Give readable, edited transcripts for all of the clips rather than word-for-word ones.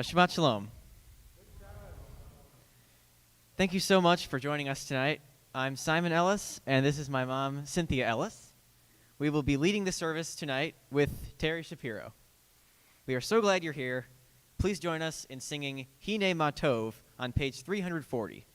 Shabbat Shalom. Thank you so much for joining us tonight. I'm Simon Ellis, and this is my mom, Cynthia Ellis. We will be leading the service tonight with Terry Shapiro. We are so glad you're here. Please join us in singing Hine Ma Tov on page 340.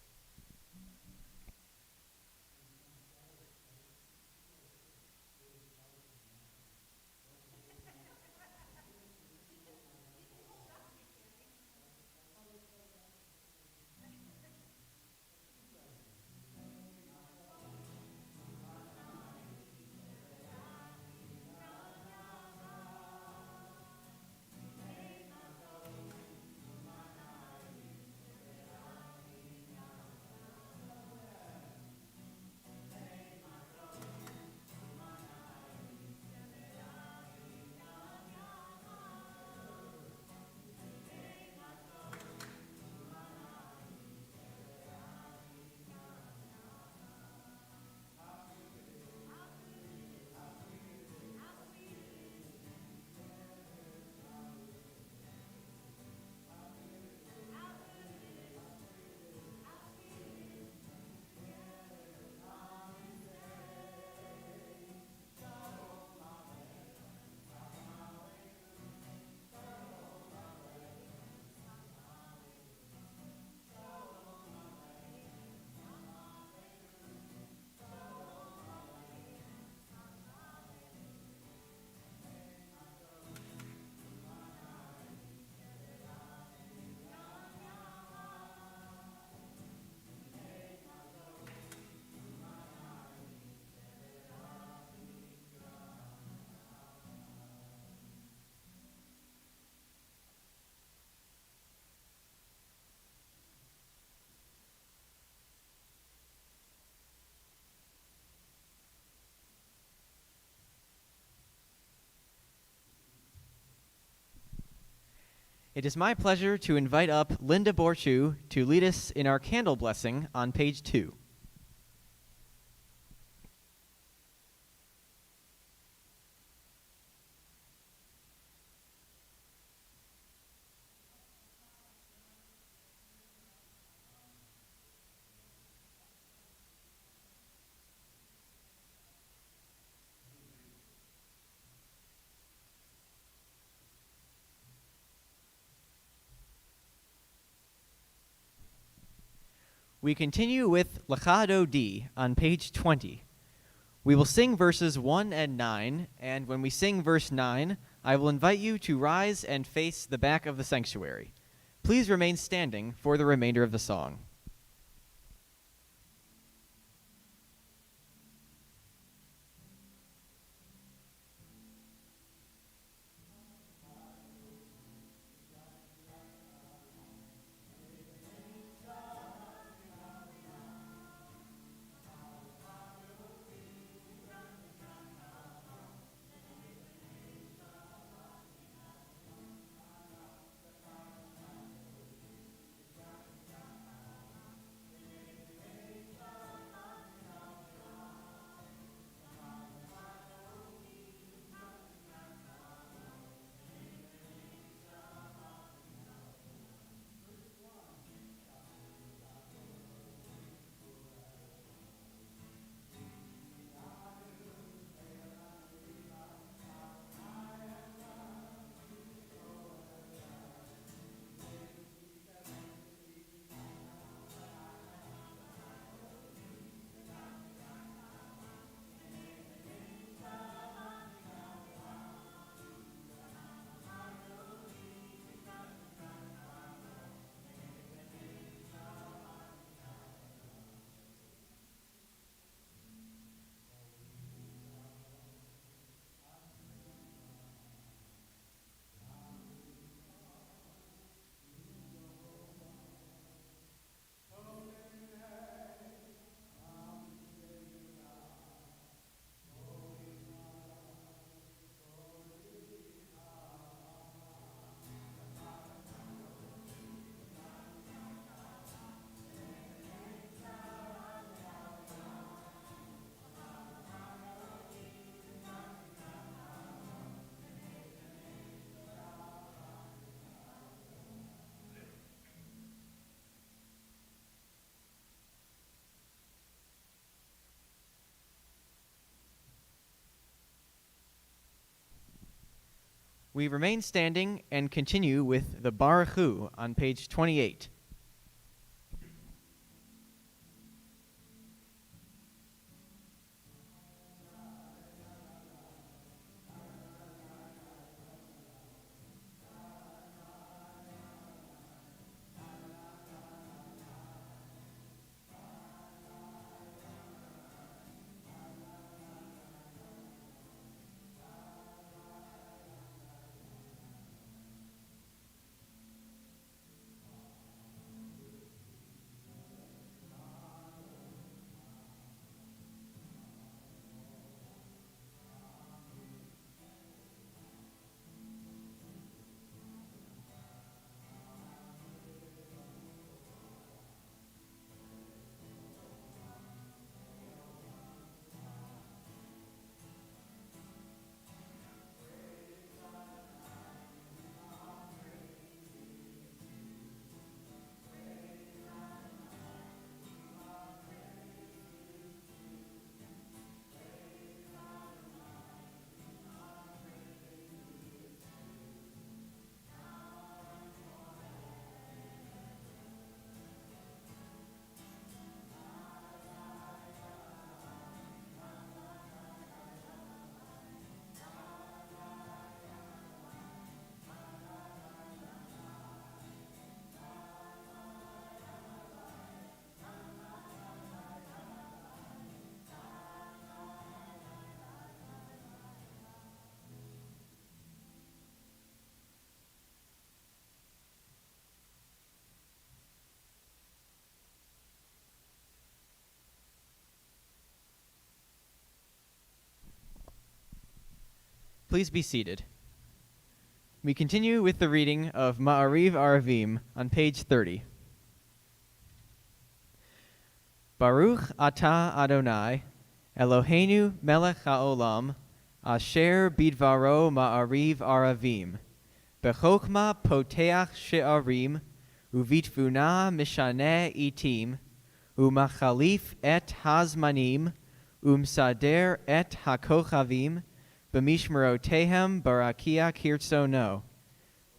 It is my pleasure to invite up Linda Borchu to lead us in our candle blessing on page 2. We continue with Lachado D on page 20. We will sing verses 1 and 9, and when we sing verse 9, I will invite you to rise and face the back of the sanctuary. Please remain standing for the remainder of the song. We remain standing and continue with the Baruch Hu on page 28. Please be seated. We continue with the reading of Ma'ariv Aravim on page 30. Baruch atah Adonai, Eloheinu melech haolam, asher bidvaro Ma'ariv Aravim, bechokma poteach she'arim, uvitvuna mishaneh itim, umachalif et hazmanim, umsader et hakochavim, b'mishmerotehem barakia kirtsono.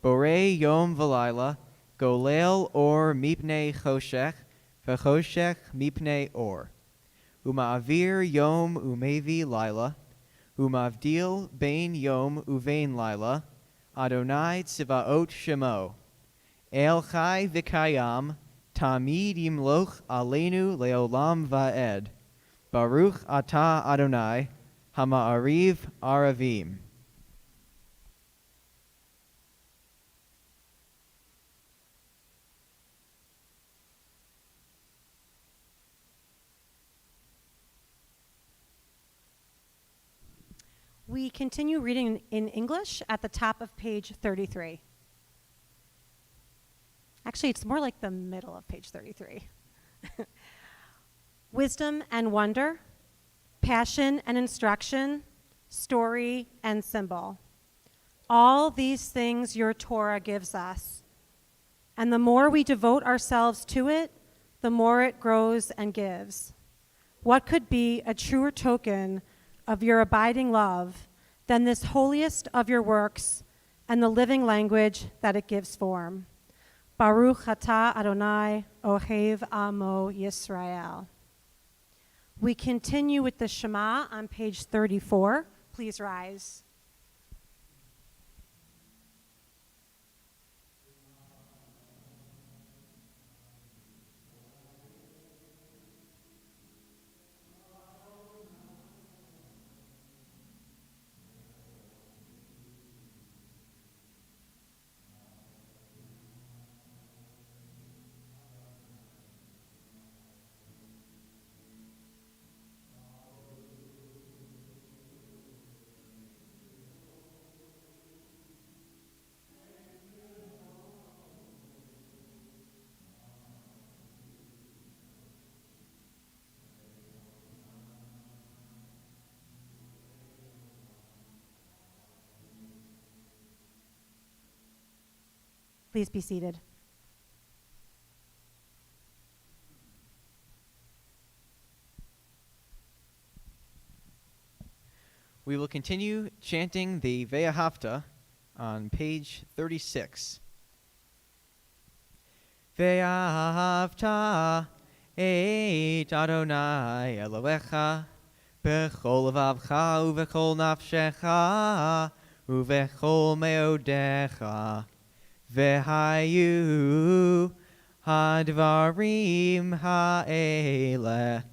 Borei yom v'layla, golel or mipnei choshech, v'choshech mipnei or. Uma'avir yom umevi laila, umavdil bein yom uvein laila, Adonai tzivaot shemo. El chai v'kayam, tamid yimloch aleinu leolam va'ed. Baruch atah Adonai, Hama'ariv Aravim. We continue reading in English at the top of page 33. Actually, it's more like the middle of page 33. Wisdom and wonder, passion and instruction, story and symbol. All these things your Torah gives us. And the more we devote ourselves to it, the more it grows and gives. What could be a truer token of your abiding love than this holiest of your works and the living language that it gives form? Baruch atah Adonai ohev amo Yisrael. We continue with the Shema on page 34. Please rise. Please be seated. We will continue chanting the Ve'ahavta on page 36. Ve'ahavta et Adonai Elohecha bechol levavcha uvechol nafshecha uvechol meodecha vehayu hadvarim ha'ele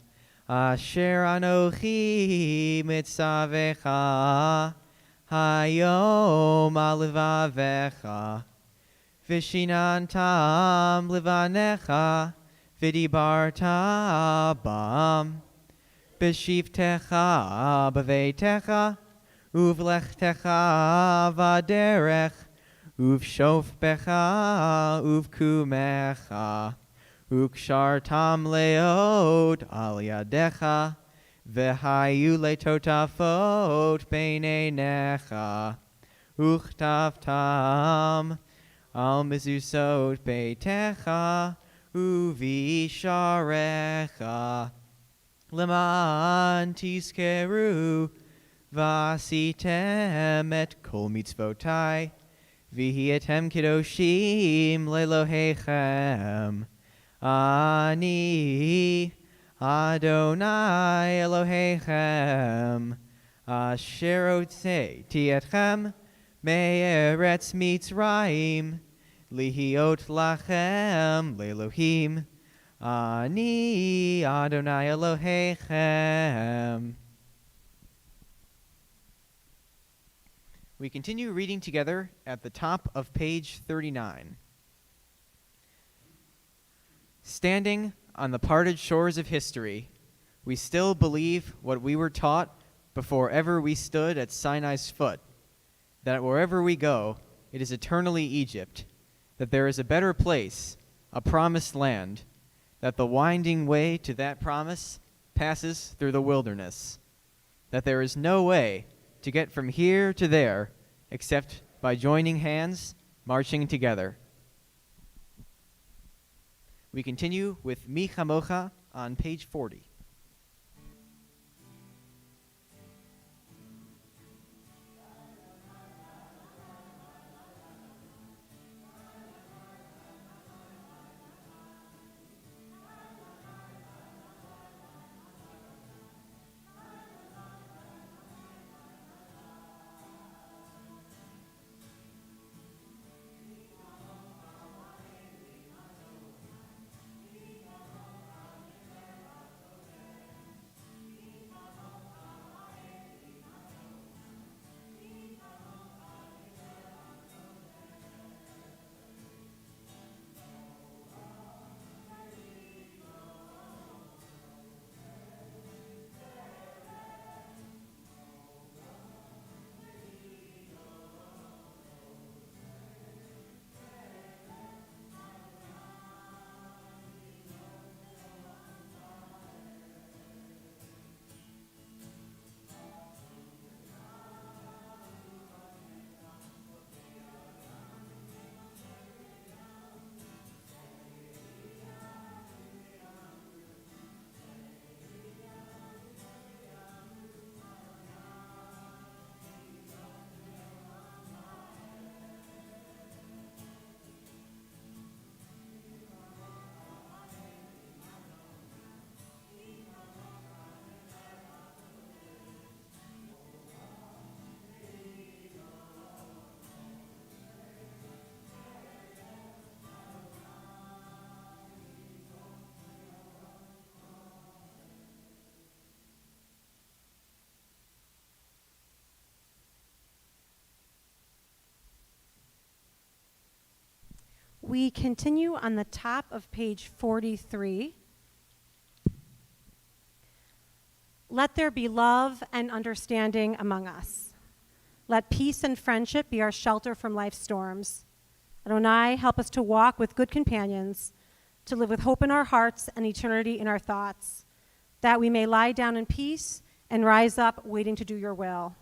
asher anochi mitzavecha hayom alevavecha vishinantam livanecha vidibarta bam b'shivtecha b'veitecha uvlechtecha vaderech uvshofbecha uvkumecha ukshartam leot al yadecha v'hayu letotafot beinenecha uchtavtam al mezuzot beitecha uvisharecha leman tizkeru vasitem et kol mitzvotai v'hietem kedoshim lelohechem ani Adonai Elohechem asher hotzeti etchem me'eretz Mitzrayim lihiot lachem le'Elohim ani Adonai Elohechem. We continue reading together at the top of page 39. Standing on the parted shores of history, we still believe what we were taught before ever we stood at Sinai's foot, that wherever we go, it is eternally Egypt, that there is a better place, a promised land, that the winding way to that promise passes through the wilderness, that there is no way to get from here to there except by joining hands, marching together. We continue with Mi Chamocha on page 40. We continue on the top of page 43. Let there be love and understanding among us. Let peace and friendship be our shelter from life's storms. Adonai, help us to walk with good companions, to live with hope in our hearts and eternity in our thoughts, that we may lie down in peace and rise up waiting to do your will.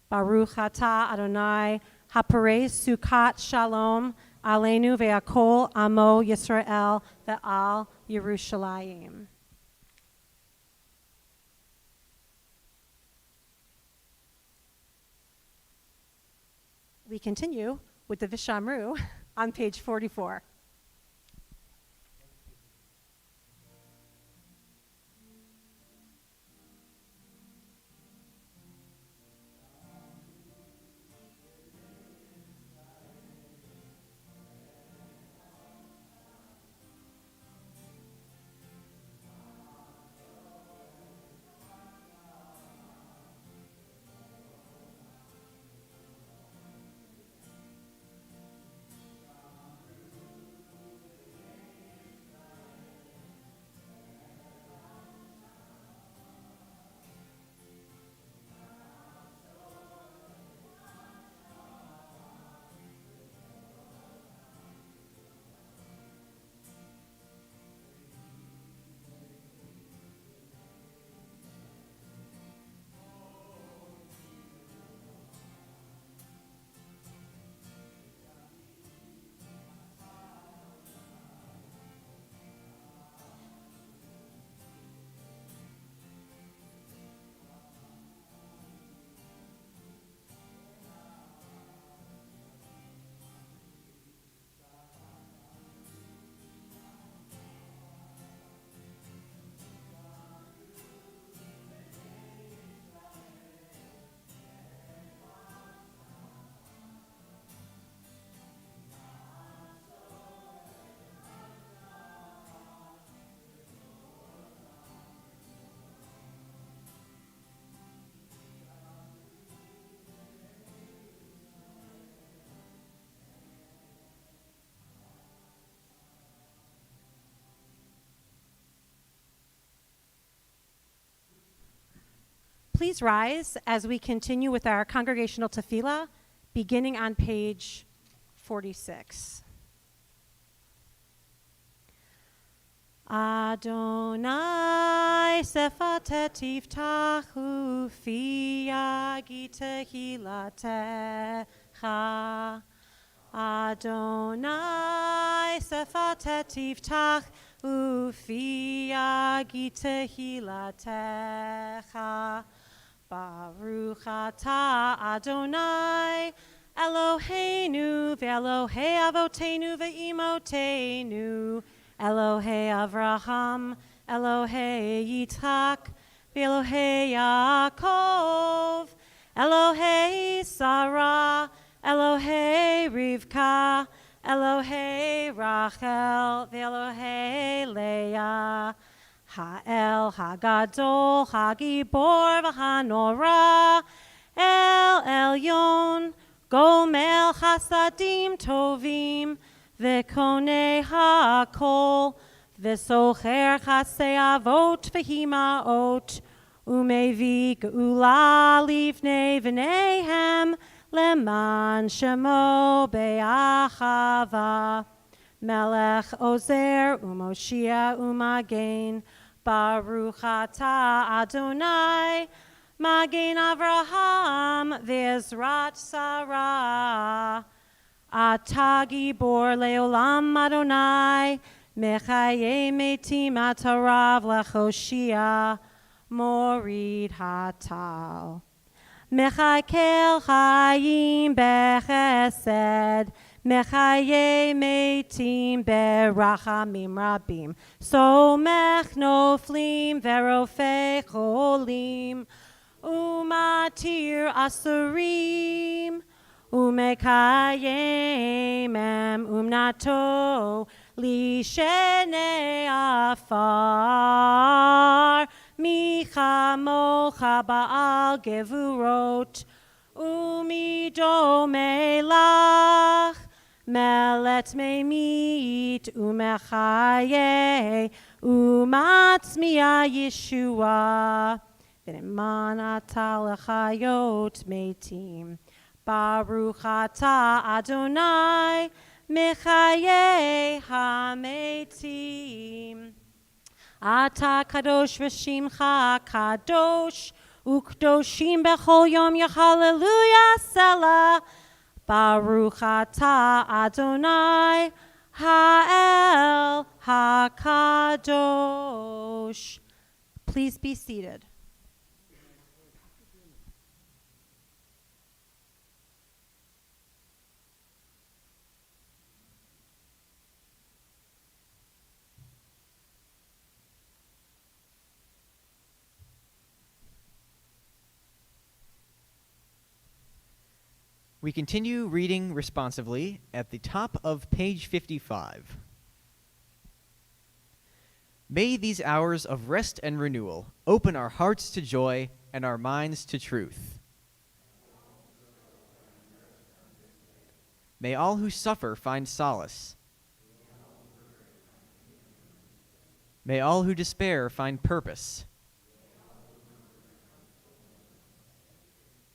Baruch atah Adonai, haparei sukat shalom, Aleinu ve'akol amo Yisrael ve'al Yerushalayim. we continue with the Vishamru on page 44. Please rise as we continue with our congregational tefillah, beginning on page 46. Adonai sefatet yiftachu fi tehilatecha. Adonai sefatet yiftachu fi tehilatecha. Baruch atah Adonai Eloheinu ve'Elohei avotenu ve'imotenu Elohei Avraham Elohei Yitzhak ve'Elohei Yaakov Elohei Sarah Elohei Rivka Elohei Rachel ve'Elohei Leah Ha'el Hagadol Hagibor v'Hanora El Elyon Gomel Chasadim Tovim V'Konei HaKol V'Socher Chasei Avot V'Himaot Umevi Geula Livnei V'neihem Leman Shemo Be'achava Melech Ozer Umoshia Umagen Baruch atah Adonai Magen Avraham Ve'ezrat Sarah Atah Gibor Leolam Adonai Mechaye Metim Atarav Lechoshia Morid Hatal Mechakel Chayim Bechesed Mechaye Metim Berachamim Rabim Somech Noflim Verofei Cholim Umatir Asurim Umekayem Umnato Lishene Afar Michamocha Baal Gevurot Umido Melach Melet Memit Umechaye Umatzmiya Yeshua V'neman atah lechayot metim Baruch atah Adonai Mechaye hametim Atah kadosh v'shimcha kadosh Ukdoshim bechol yom yachaleluya selah Baruch atah Adonai Ha'el HaKadosh. Please be seated. We continue reading responsively at the top of page 55. May these hours of rest and renewal open our hearts to joy and our minds to truth. May all who suffer find solace. May all who despair find purpose.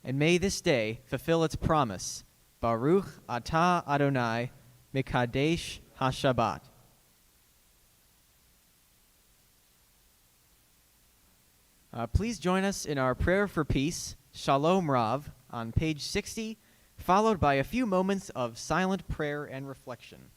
And may this day fulfill its promise, Baruch atah Adonai mekadesh ha-Shabbat. Please join us in our prayer for peace, Shalom Rav, on page 60, followed by a few moments of silent prayer and reflection.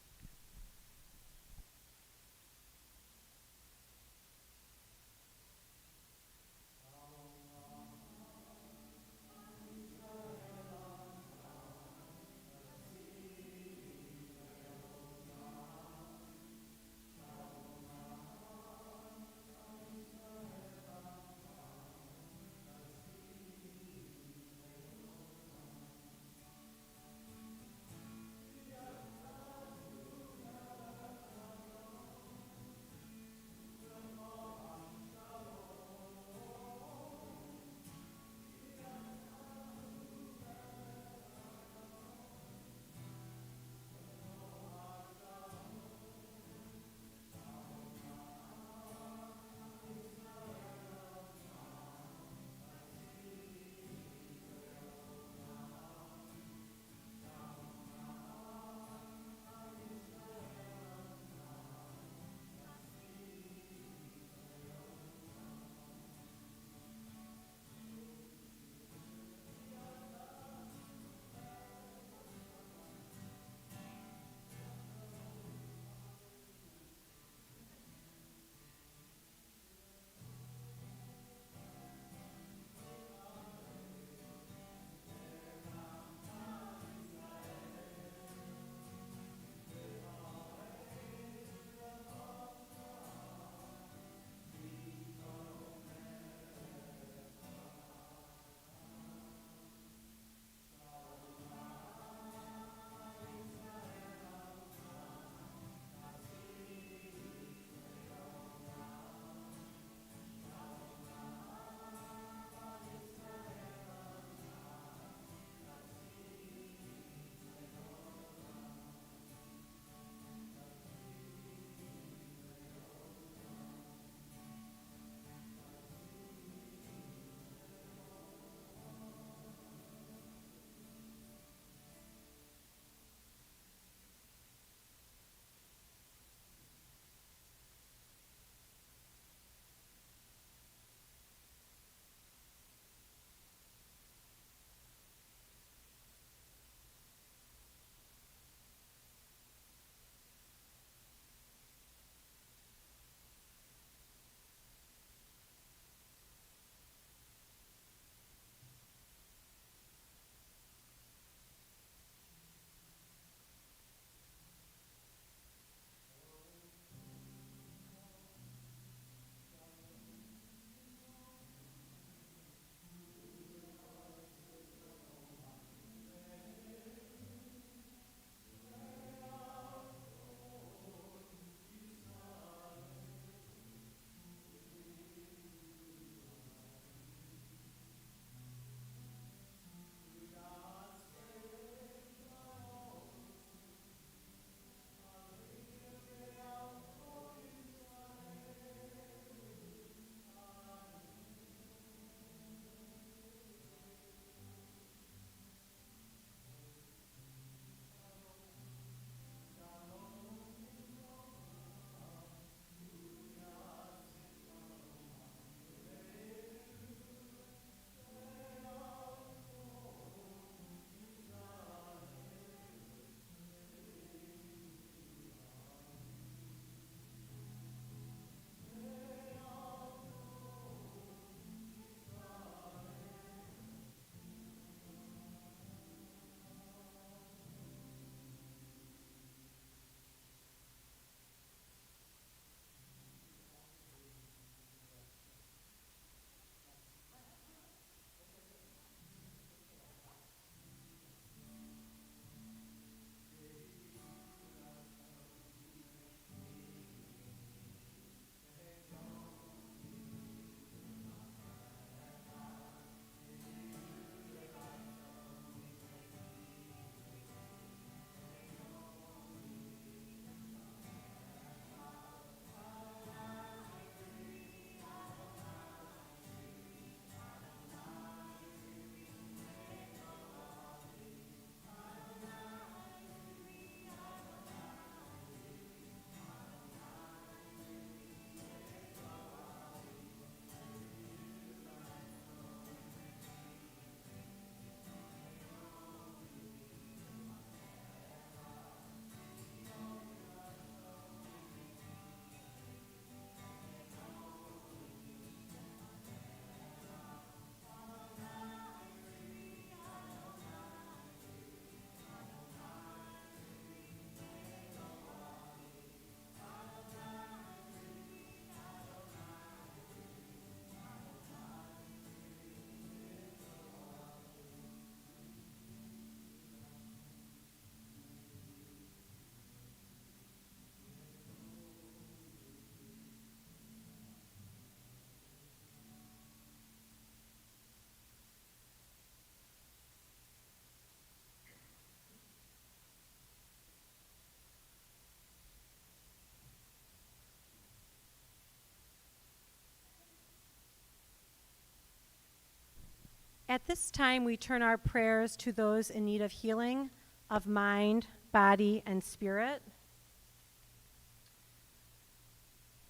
At this time, we turn our prayers to those in need of healing of mind, body, and spirit.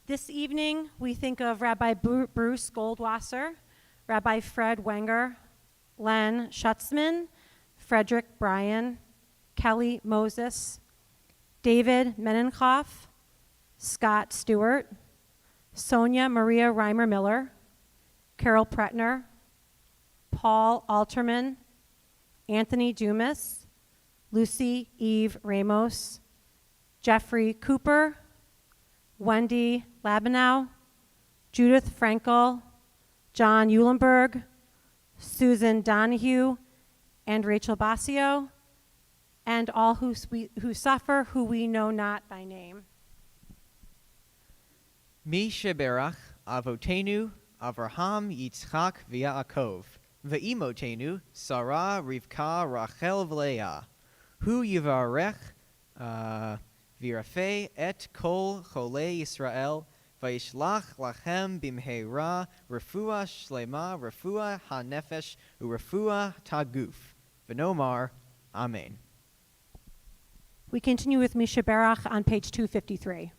This evening, we think of Rabbi Bruce Goldwasser, Rabbi Fred Wenger, Len Schutzman, Frederick Bryan, Kelly Moses, David Menenhoff, Scott Stewart, Sonia Maria Reimer-Miller, Carol Pretner, Paul Alterman, Anthony Dumas, Lucy Eve Ramos, Jeffrey Cooper, Wendy Labenow, Judith Frankel, John Eulenberg, Susan Donahue, and Rachel Basio, and all who suffer, who we know not by name. Mi sheberach avotenu Avraham Yitzchak v'Yaakov ve'imotenu Sarah Rivka Rachel v'Leah hu yivarech v'yirafeh et kol cholei Yisrael v'yishlach lachem bimheira refuah shlema refuah hanefesh u'refuah taguf v'nomar Amen. We continue with Mishaberach on page 253.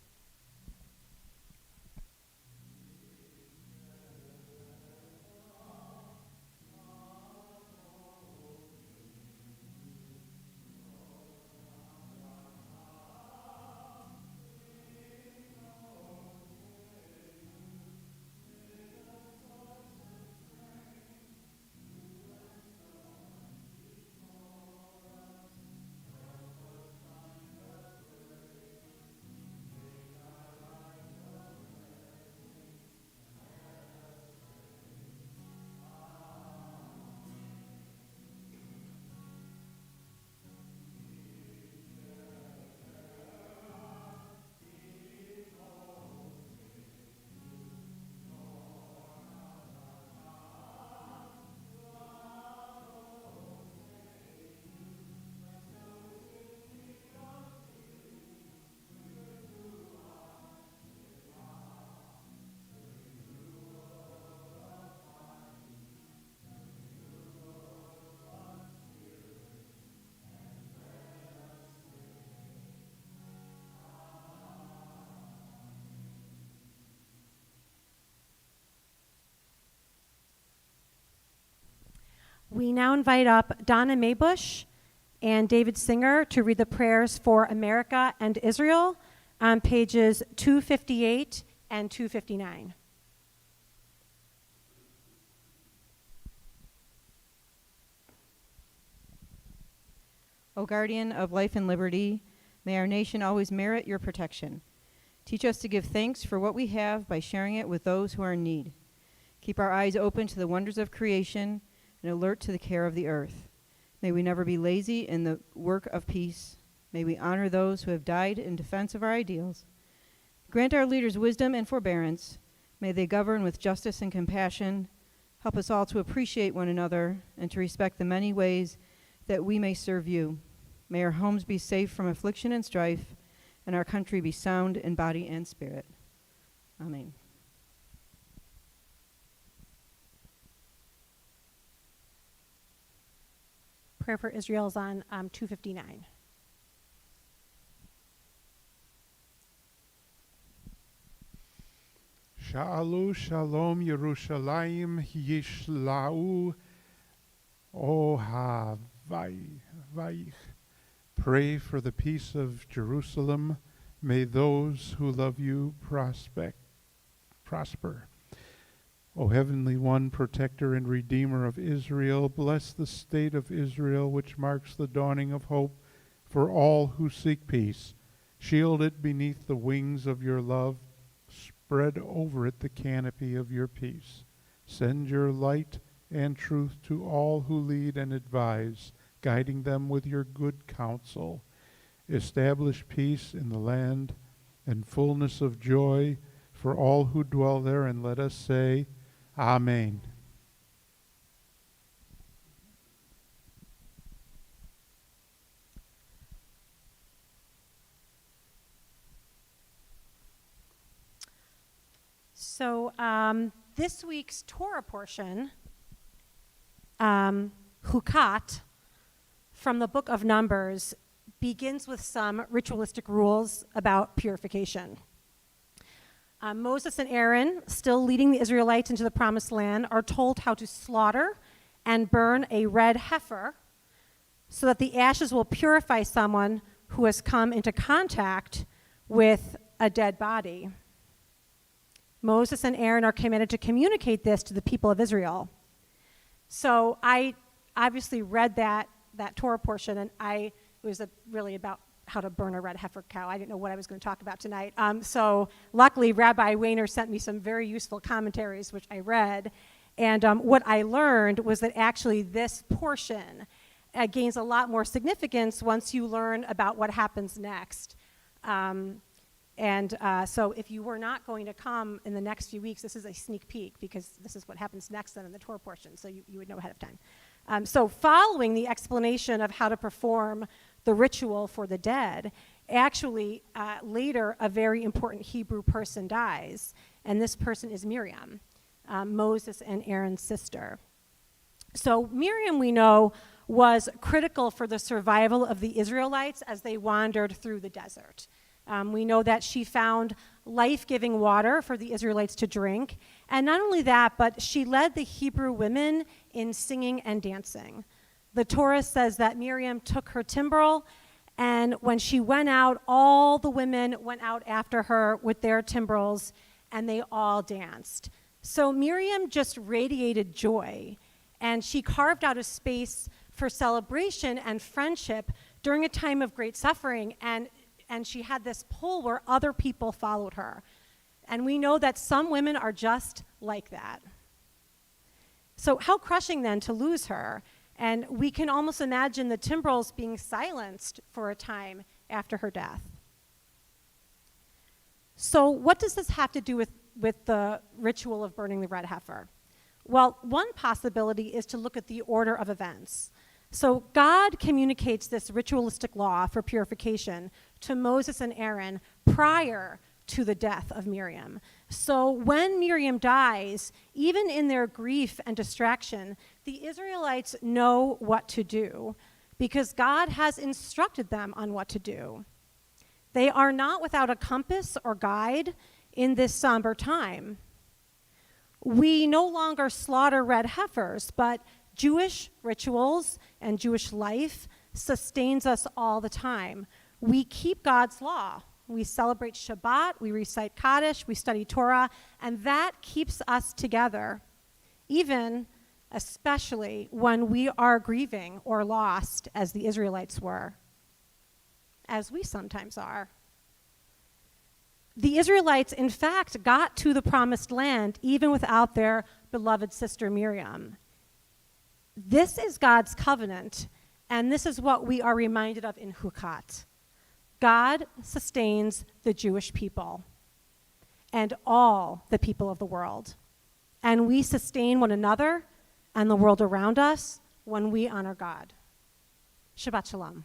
We now invite up Donna Maybush and David Singer to read the prayers for America and Israel on pages 258 and 259. O guardian of life and liberty, may our nation always merit your protection. Teach us to give thanks for what we have by sharing it with those who are in need. Keep our eyes open to the wonders of creation and alert to the care of the earth. May we never be lazy in the work of peace. May we honor those who have died in defense of our ideals. Grant our leaders wisdom and forbearance. May they govern with justice and compassion. Help us all to appreciate one another and to respect the many ways that we may serve you. May our homes be safe from affliction and strife, and our country be sound in body and spirit. Amen. Prayer for Israel is on 259. Sha'alu shalom Yerushalayim yishlau ohavayich. Pray for the peace of Jerusalem. May those who love you prosper. O Heavenly One, Protector and Redeemer of Israel, bless the state of Israel, which marks the dawning of hope for all who seek peace. Shield it beneath the wings of your love. Spread over it the canopy of your peace. Send your light and truth to all who lead and advise, guiding them with your good counsel. Establish peace in the land and fullness of joy for all who dwell there, and let us say, Amen. So this week's Torah portion Chukat, from the book of Numbers, begins with some ritualistic rules about purification. Moses and Aaron, still leading the Israelites into the promised land, are told how to slaughter and burn a red heifer so that the ashes will purify someone who has come into contact with a dead body. Moses and Aaron are commanded to communicate this to the people of Israel. So I obviously read that Torah portion, and it was really about how to burn a red heifer cow. I didn't know what I was going to talk about tonight. So luckily, Rabbi Weiner sent me some very useful commentaries, which I read. And what I learned was that actually this portion gains a lot more significance once you learn about what happens next. So if you were not going to come in the next few weeks, this is a sneak peek, because this is what happens next then in the Torah portion, so you would know ahead of time. So following the explanation of how to perform the ritual for the dead, actually later a very important Hebrew person dies, and this person is Miriam, Moses and Aaron's sister. So Miriam, we know, was critical for the survival of the Israelites as they wandered through the desert. We know that she found life-giving water for the Israelites to drink. And not only that, but she led the Hebrew women in singing and dancing. The Torah says that Miriam took her timbrel, and when she went out, all the women went out after her with their timbrels, and they all danced. So Miriam just radiated joy, and she carved out a space for celebration and friendship during a time of great suffering, and she had this pull where other people followed her. And we know that some women are just like that. So how crushing then to lose her? And we can almost imagine the timbrels being silenced for a time after her death. So what does this have to do with the ritual of burning the red heifer? Well, one possibility is to look at the order of events. So God communicates this ritualistic law for purification to Moses and Aaron prior to the death of Miriam. So when Miriam dies, even in their grief and distraction, the Israelites know what to do because God has instructed them on what to do. They are not without a compass or guide in this somber time. We no longer slaughter red heifers, but Jewish rituals and Jewish life sustains us all the time. We keep God's law. We celebrate Shabbat, we recite Kaddish, we study Torah, and that keeps us together, especially when we are grieving or lost, as the Israelites were, as we sometimes are. The Israelites, in fact, got to the promised land even without their beloved sister Miriam. This is God's covenant, and this is what we are reminded of in Chukat. God sustains the Jewish people and all the people of the world. And we sustain one another and the world around us when we honor God. Shabbat Shalom.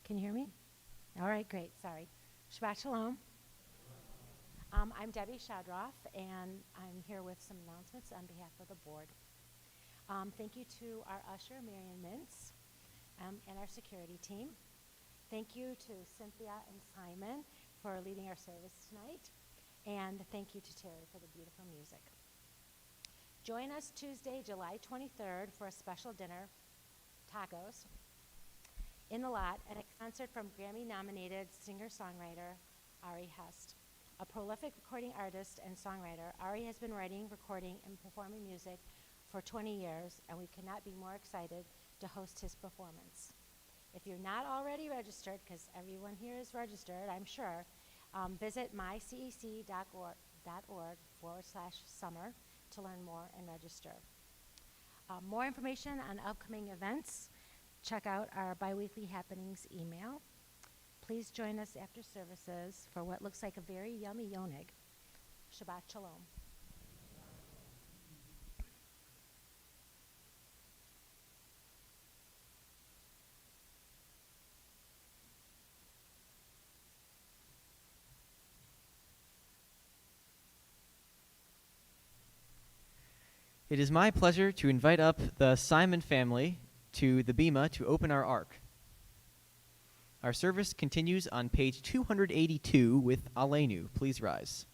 Can you hear me? All right, great. Sorry. Shabbat Shalom. I'm Debbie Shadroff, and I'm here with some announcements on behalf of the board. Thank you to our usher, Marion Mintz, and our security team. Thank you to Cynthia and Simon for leading our service tonight. And thank you to Terry for the beautiful music. Join us Tuesday, July 23rd for a special dinner, tacos, in the lot, and a concert from Grammy-nominated singer-songwriter Ari Hest. A prolific recording artist and songwriter, Ari has been writing, recording, and performing music for 20 years, and we could not be more excited to host his performance. If you're not already registered, because everyone here is registered, I'm sure, visit mycec.org/summer to learn more and register. More information on upcoming events, check out our biweekly happenings email. Please join us after services for what looks like a very yummy yonig. Shabbat Shalom. It is my pleasure to invite up the Simon family to the Bema to open our ark. Our service continues on page 282 with Aleinu. Please rise.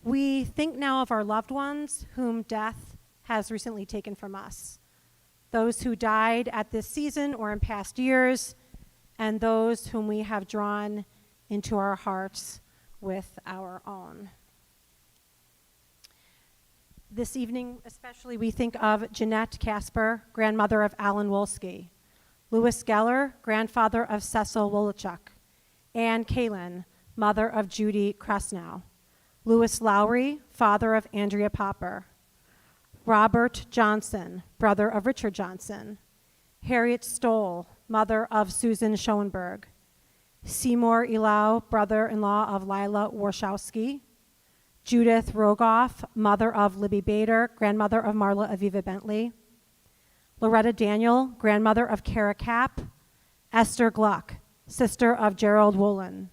We think now of our loved ones whom death has recently taken from us, those who died at this season or in past years, and those whom we have drawn into our hearts with our own. This evening, especially, we think of Jeanette Casper, grandmother of Alan Wolski, Louis Geller, grandfather of Cecil Wolochuk, Anne Kalin, mother of Judy Krasnow, Louis Lowry, father of Andrea Popper, Robert Johnson, brother of Richard Johnson, Harriet Stoll, mother of Susan Schoenberg, Seymour Elau, brother-in-law of Lila Warshawski, Judith Rogoff, mother of Libby Bader, grandmother of Marla Aviva Bentley, Loretta Daniel, grandmother of Kara Kapp, Esther Gluck, sister of Gerald Wolin,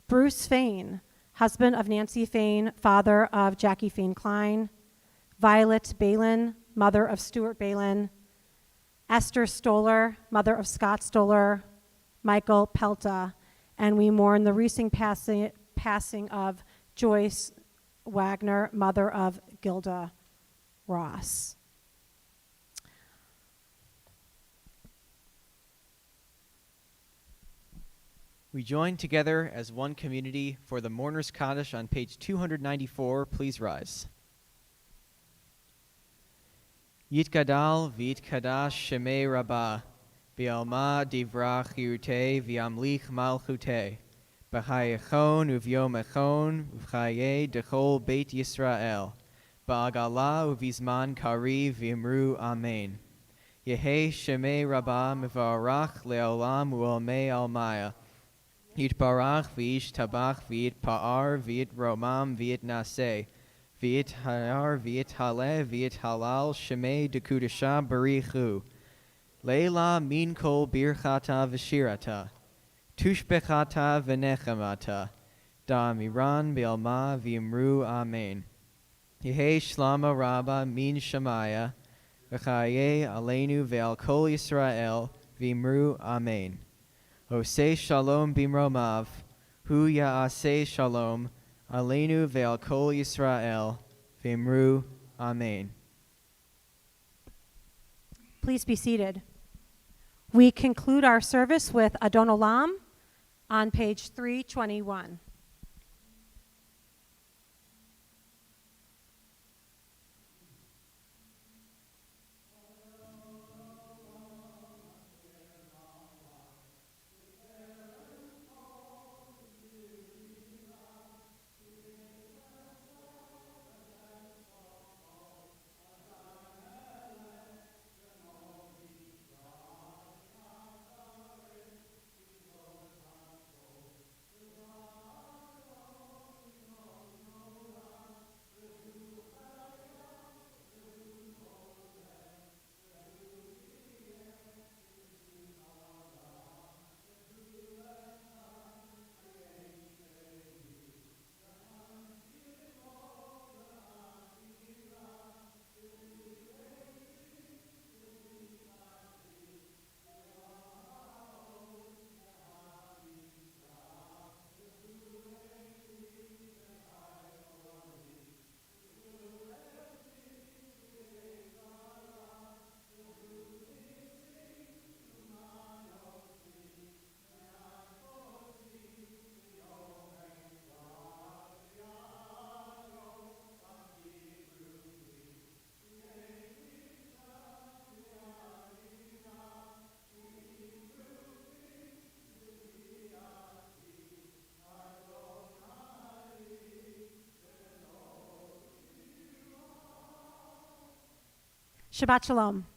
Bruce Fain, husband of Nancy Fain, father of Jackie Fain Klein, Violet Balin, mother of Stuart Balin, Esther Stoller, mother of Scott Stoller, Michael Pelta, and we mourn the recent passing of Joyce Wagner, mother of Gilda Ross. We join together as one community for the Mourner's Kaddish on page 294. Please rise. Yitgadal v'yitkadash shemei rabbah, v'alma divra chiyute v'amlich malchute, b'chayechon uvyom echon v'chaye dechol beit Yisrael, ba'agala uvizman kari v'imru amen. Yehe shemei rabbah mevarach le'olam u'olmei almaya, Yitbarach v'yish tabach v'yit pa'ar v'yit romam v'yit naseh, v'yit hayar v'yit haleh v'yit halal shemei dekudasha barichu. Leila min kol birchata v'shirata, tushbechata v'nechamata, da'amiran b'alma v'imru amen. Yehe shlama rabba min shamaya, v'chaye aleinu ve'al kol Yisrael v'imru amen. Oseh shalom bimromav, hu ya'aseh shalom, aleinu ve'al kol Yisrael, v'imru amen. Please be seated. We conclude our service with Adon Olam on page 321. Shabbat Shalom.